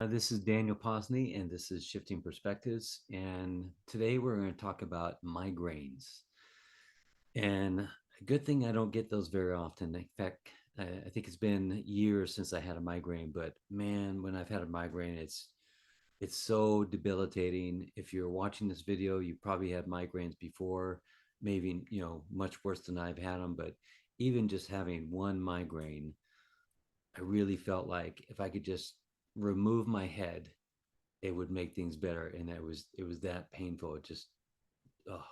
This is Daniel Posney, and this is Shifting Perspectives. And today we're going to talk about migraines. And a good thing I don't get those very often. In fact, I think it's been years since I had a migraine. But man, when I've had a migraine, it's so debilitating. If you're watching this video, you probably had migraines before, maybe much worse than I've had them. But even just having one migraine, I really felt like if I could just remove my head, it would make things better. And it was that painful. It just, oh,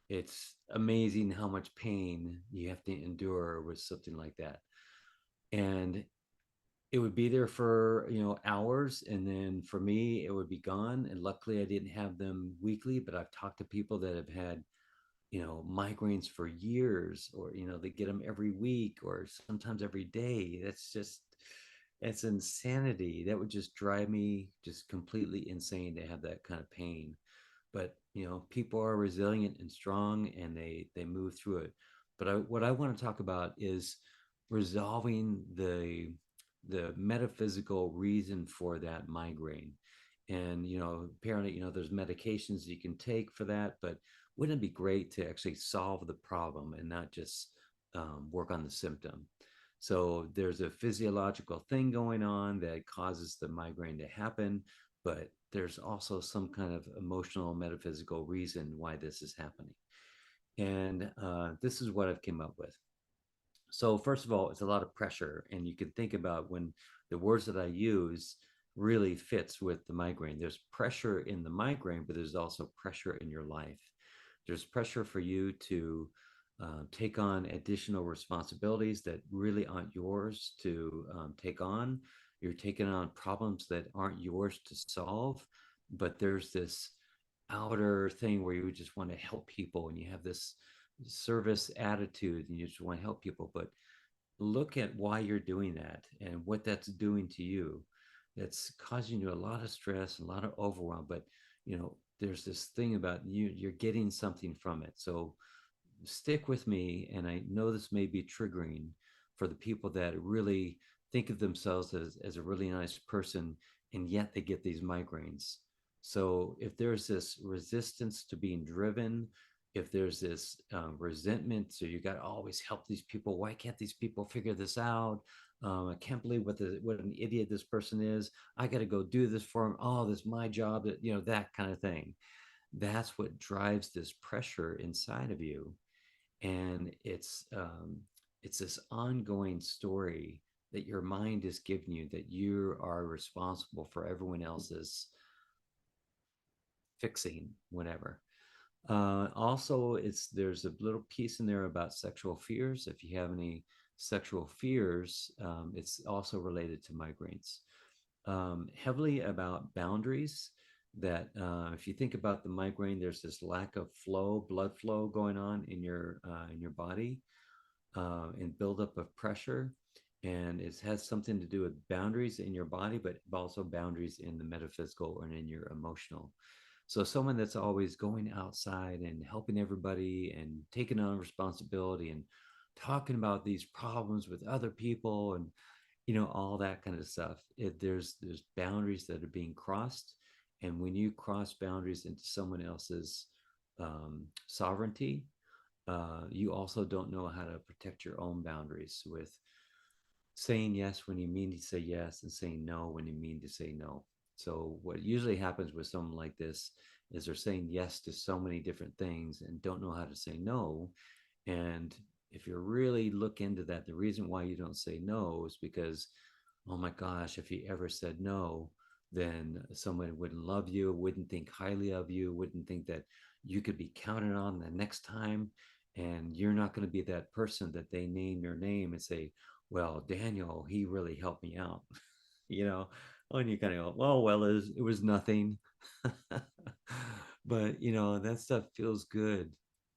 it's amazing how much pain you have to endure with something like that. And it would be there for hours, and then for me it would be gone. And luckily I didn't have them weekly, but I've talked to people that have had migraines for years, or they get them every week or sometimes every day. It's insanity. That would just drive me just completely insane to have that kind of pain. But people are resilient and strong, and they move through it. But what I want to talk about is resolving the metaphysical reason for that migraine. And apparently there's medications you can take for that, but wouldn't it be great to actually solve the problem and not just work on the symptom? So there's a physiological thing going on that causes the migraine to happen, but there's also some kind of emotional, metaphysical reason why this is happening. And this is what I've come up with. So first of all, it's a lot of pressure, and you can think about when the words that I use really fits with the migraine. There's pressure in the migraine, but there's also pressure in your life. There's pressure for you to take on additional responsibilities that really aren't yours to take on. You're taking on problems that aren't yours to solve, but there's this outer thing where you just want to help people, and you have this service attitude, and you just want to help people. But look at why you're doing that and what that's doing to you. That's causing you a lot of stress, a lot of overwhelm. But there's this thing about you're getting something from it. So stick with me. And I know this may be triggering for the people that really think of themselves as a really nice person, and yet they get these migraines. So if there's this resistance to being driven, if there's this resentment, so you got to always help these people. Why can't these people figure this out? I can't believe what an idiot this person is. I got to go do this for him. Oh, this is my job. That kind of thing. That's what drives this pressure inside of you. And it's this ongoing story that your mind is giving you, that you are responsible for everyone else's fixing whatever. Also, there's a little piece in there about sexual fears. If you have any sexual fears, it's also related to migraines. Heavily about boundaries. That if you think about the migraine, there's this lack of flow, blood flow going on in your body, and buildup of pressure. And it has something to do with boundaries in your body, but also boundaries in the metaphysical and in your emotional. So someone that's always going outside and helping everybody and taking on responsibility and talking about these problems with other people, and all that kind of stuff. There's boundaries that are being crossed, and when you cross boundaries into someone else's sovereignty, you also don't know how to protect your own boundaries with saying yes when you mean to say yes, and saying no when you mean to say no. So what usually happens with someone like this is they're saying yes to so many different things and don't know how to say no. And if you really look into that, the reason why you don't say no is because, oh my gosh, if you ever said no, then someone wouldn't love you, wouldn't think highly of you, wouldn't think that you could be counted on the next time. And you're not going to be that person that they name your name and say, well, Daniel, he really helped me out. you know, and you kind of go, well, it was nothing. But, that stuff feels good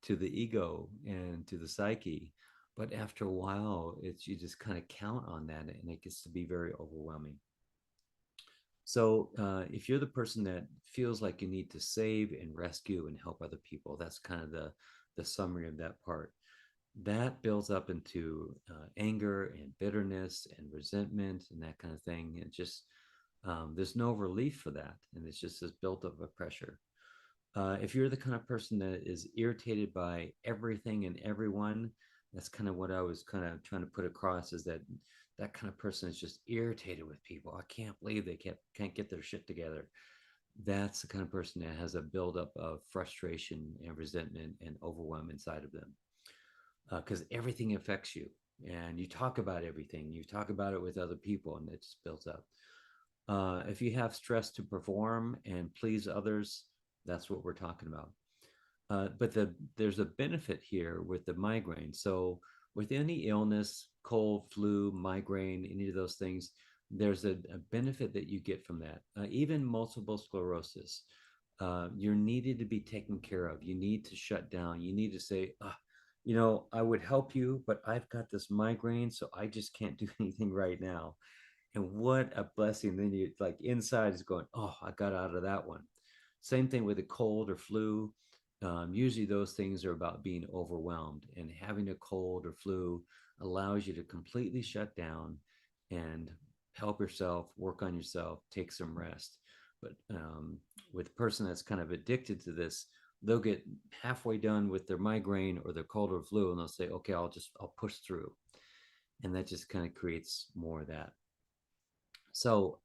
to the ego and to the psyche. But after a while, you just kind of count on that, and it gets to be very overwhelming. So if you're the person that feels like you need to save and rescue and help other people, that's kind of the summary of that part. That builds up into anger and bitterness and resentment and that kind of thing. And just There's no relief for that, and it's just this built up of pressure. If you're the kind of person that is irritated by everything and everyone, that's kind of what I was kind of trying to put across, is that that kind of person is just irritated with people. I can't believe they can't get their shit together. That's the kind of person that has a buildup of frustration and resentment and overwhelm inside of them, because everything affects you, and you talk about everything. You talk about it with other people, and it just builds up. If you have stress to perform and please others, that's what we're talking about. There's a benefit here with the migraine. So with any illness, cold, flu, migraine, any of those things, there's a benefit that you get from that. Even multiple sclerosis, you're needed to be taken care of. You need to shut down. You need to say, I would help you, but I've got this migraine, so I just can't do anything right now. And what a blessing. Then you like inside is going, oh, I got out of that one. Same thing with a cold or flu. Usually those things are about being overwhelmed, and having a cold or flu allows you to completely shut down and help yourself, work on yourself, take some rest. But with a person that's kind of addicted to this, they'll get halfway done with their migraine or their cold or flu, and they'll say, okay, I'll push through. And that just kind of creates more of that. So,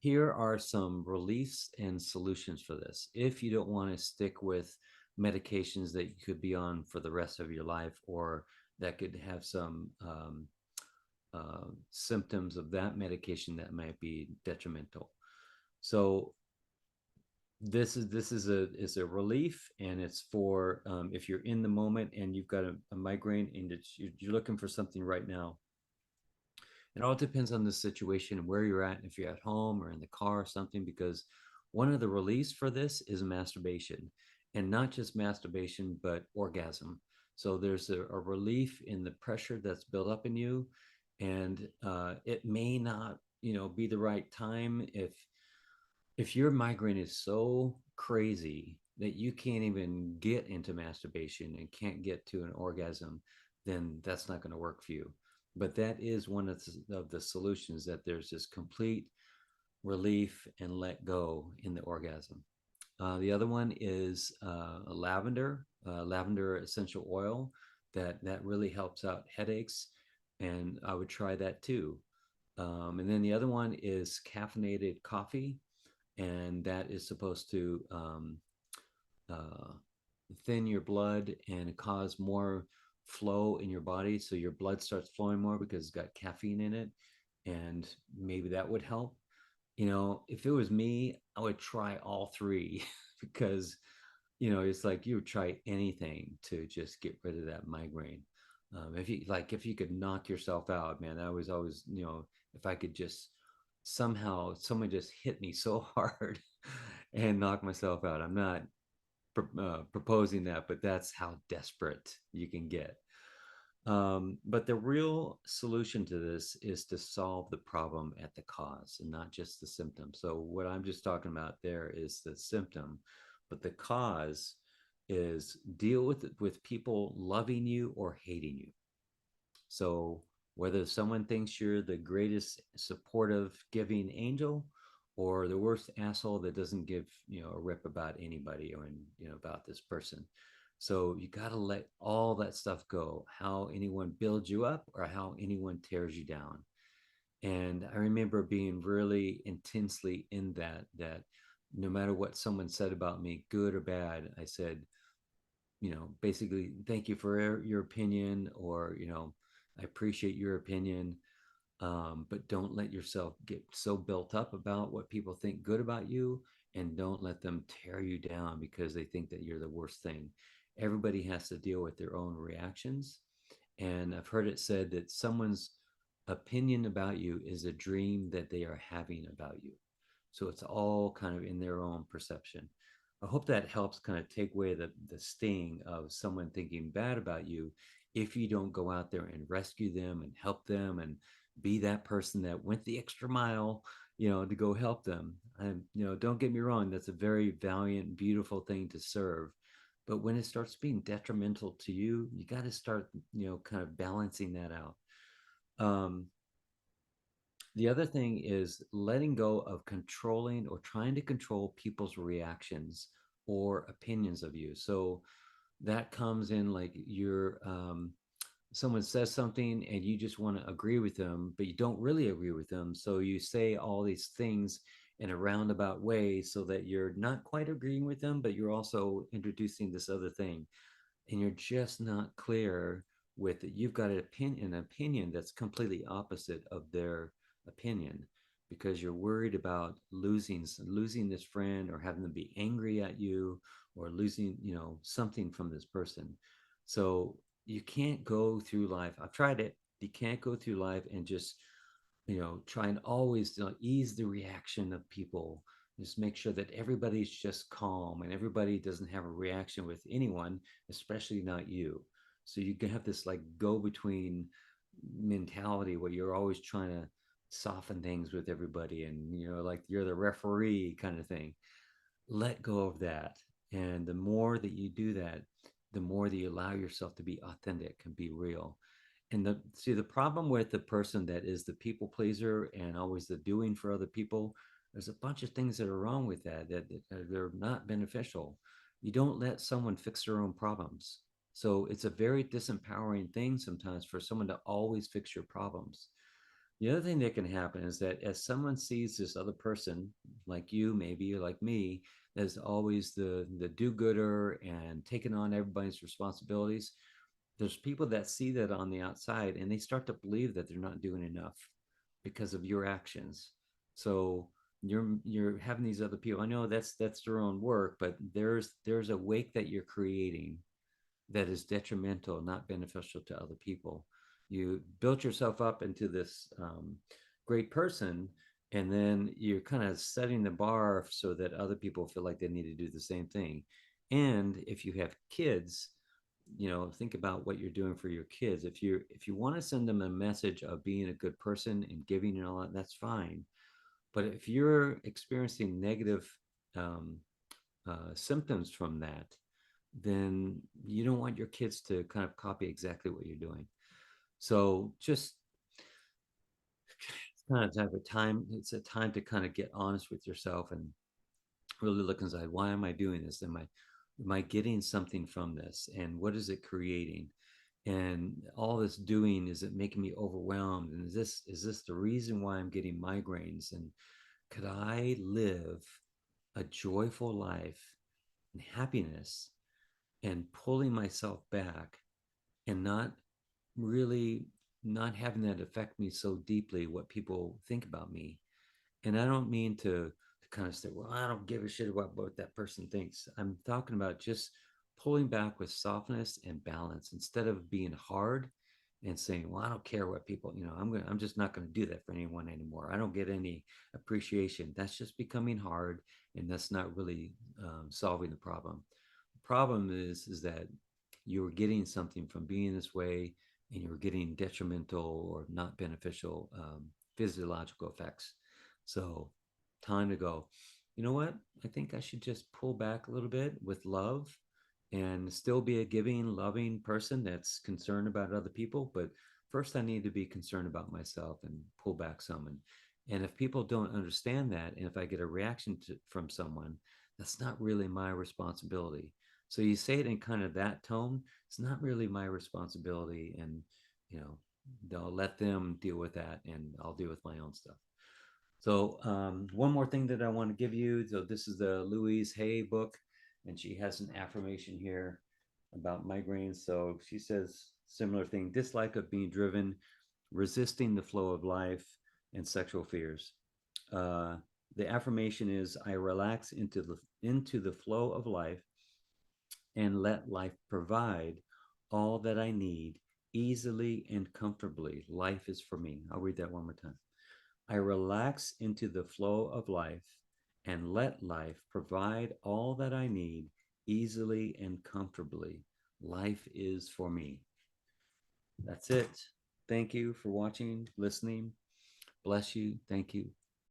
here are some reliefs and solutions for this. If you don't want to stick with medications that you could be on for the rest of your life, or that could have some symptoms of that medication that might be detrimental. So this is a relief, and it's for if you're in the moment and you've got a migraine and you're looking for something right now. It all depends on the situation and where you're at, if you're at home or in the car or something, because one of the reliefs for this is masturbation, and not just masturbation, but orgasm. So there's a relief in the pressure that's built up in you, and it may not, be the right time if your migraine is so crazy that you can't even get into masturbation and can't get to an orgasm, then that's not going to work for you. But that is one of the solutions, that there's this complete relief and let go in the orgasm. The other one is lavender essential oil, that really helps out headaches, and I would try that too. And then the other one is caffeinated coffee, and that is supposed to uh, thin your blood and cause more flow in your body, so your blood starts flowing more because it's got caffeine in it, and maybe that would help. If it was me, I would try all three because it's like you would try anything to just get rid of that migraine. If you could knock yourself out, man, I was always, if I could just somehow someone just hit me so hard and knock myself out. I'm not proposing that, but that's how desperate you can get. But the real solution to this is to solve the problem at the cause and not just the symptom. So what I'm just talking about there is the symptom, but the cause is deal with people loving you or hating you. So whether someone thinks you're the greatest supportive, giving angel, or the worst asshole that doesn't give a rip about anybody, or about this person. So you got to let all that stuff go. How anyone builds you up or how anyone tears you down. And I remember being really intensely in that no matter what someone said about me, good or bad, I said, basically, thank you for your opinion, or, I appreciate your opinion. But don't let yourself get so built up about what people think good about you, and don't let them tear you down because they think that you're the worst thing. Everybody has to deal with their own reactions. And I've heard it said that someone's opinion about you is a dream that they are having about you. So it's all kind of in their own perception. I hope that helps kind of take away the sting of someone thinking bad about you, if you don't go out there and rescue them and help them and be that person that went the extra mile, to go help them. And, don't get me wrong, that's a very valiant, beautiful thing to serve. But when it starts being detrimental to you, you got to start, kind of balancing that out. Um, The other thing is letting go of controlling or trying to control people's reactions or opinions of you. So that comes in like someone says something and you just want to agree with them, but you don't really agree with them. So you say all these things in a roundabout way so that you're not quite agreeing with them, but you're also introducing this other thing, and you're just not clear with it. You've got an opinion that's completely opposite of their opinion because you're worried about losing this friend or having them be angry at you or losing, something from this person. So you can't go through life. I've tried it. You can't go through life and just try and always ease the reaction of people. Just make sure that everybody's just calm and everybody doesn't have a reaction with anyone, especially not you. So you can have this like go between mentality where you're always trying to soften things with everybody, and like you're the referee kind of thing. Let go of that. And the more that you do that, the more that you allow yourself to be authentic and be real. And the problem with the person that is the people pleaser and always the doing for other people, there's a bunch of things that are wrong with that they're not beneficial. You don't let someone fix their own problems. So it's a very disempowering thing sometimes for someone to always fix your problems. The other thing that can happen is that as someone sees this other person, like you, maybe, or like me, as always the do-gooder and taking on everybody's responsibilities, there's people that see that on the outside and they start to believe that they're not doing enough because of your actions. So you're having these other people. I know that's their own work, but there's a wake that you're creating that is detrimental, not beneficial to other people. You built yourself up into this great person, and then you're kind of setting the bar so that other people feel like they need to do the same thing. And if you have kids, think about what you're doing for your kids. If you want to send them a message of being a good person and giving and all that, that's fine. But if you're experiencing negative um, symptoms from that, then you don't want your kids to kind of copy exactly what you're doing. So just kind of have a time. It's a time to kind of get honest with yourself and really look inside. Why am I doing this? Am I getting something from this? And what is it creating? And all this doing, is it making me overwhelmed? And is this the reason why I'm getting migraines? And could I live a joyful life and happiness and pulling myself back and really not having that affect me so deeply what people think about me? And I don't mean to kind of say, well, I don't give a shit about what that person thinks. I'm talking about just pulling back with softness and balance instead of being hard and saying, well, I don't care what people, I'm just not going to do that for anyone anymore. I don't get any appreciation. That's just becoming hard, and that's not really solving the problem. The problem is that you're getting something from being this way, and you're getting detrimental or not beneficial physiological effects. So, time to go, you know what? I think I should just pull back a little bit with love and still be a giving, loving person that's concerned about other people. But first, I need to be concerned about myself and pull back some. And if people don't understand that, and if I get a reaction from someone, that's not really my responsibility. So you say it in kind of that tone. It's not really my responsibility, and you know, they'll let them deal with that, and I'll deal with my own stuff. So one more thing that I want to give you. So this is the Louise Hay book, and she has an affirmation here about migraines. So she says similar thing: dislike of being driven, resisting the flow of life, and sexual fears. Uh, the affirmation is: I relax into the flow of life and let life provide all that I need easily and comfortably. Life is for me. I'll read that one more time. I relax into the flow of life and let life provide all that I need easily and comfortably. Life is for me. That's it. Thank you for watching, listening. Bless you. Thank you.